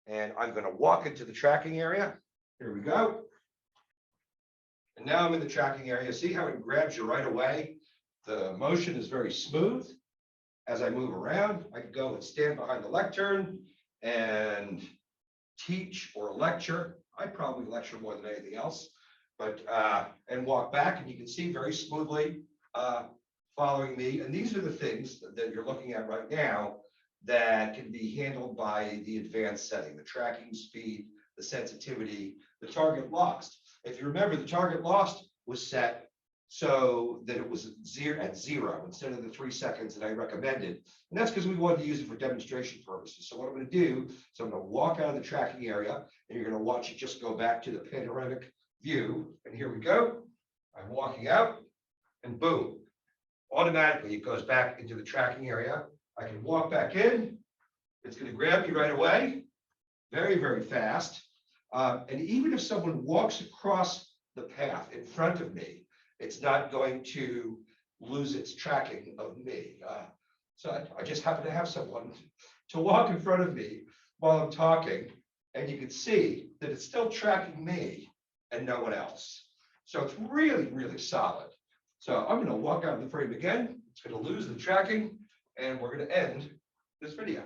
And I'm going to walk into the tracking area. Here we go. And now I'm in the tracking area. See how it grabs you right away? The motion is very smooth. As I move around, I can go and stand behind the lectern and teach or lecture. I probably lecture more than anything else, but and walk back, and you can see very smoothly following me. And these are the things that you're looking at right now that can be handled by the advanced setting: the tracking speed, the sensitivity, the target lost. If you remember, the target lost was set so that it was at zero instead of the 3 seconds that I recommended. And that's because we wanted to use it for demonstration purposes. So what I'm going to do is I'm going to walk out of the tracking area, and you're going to watch it just go back to the panoramic view. And here we go. I'm walking out, and boom, automatically it goes back into the tracking area. I can walk back in. It's going to grab me right away, very, very fast. And even if someone walks across the path in front of me, it's not going to lose its tracking of me. So I just happen to have someone to walk in front of me while I'm talking, and you can see that it's still tracking me and no one else. So it's really, really solid. So I'm going to walk out of the frame again. It's going to lose the tracking, and we're going to end this video.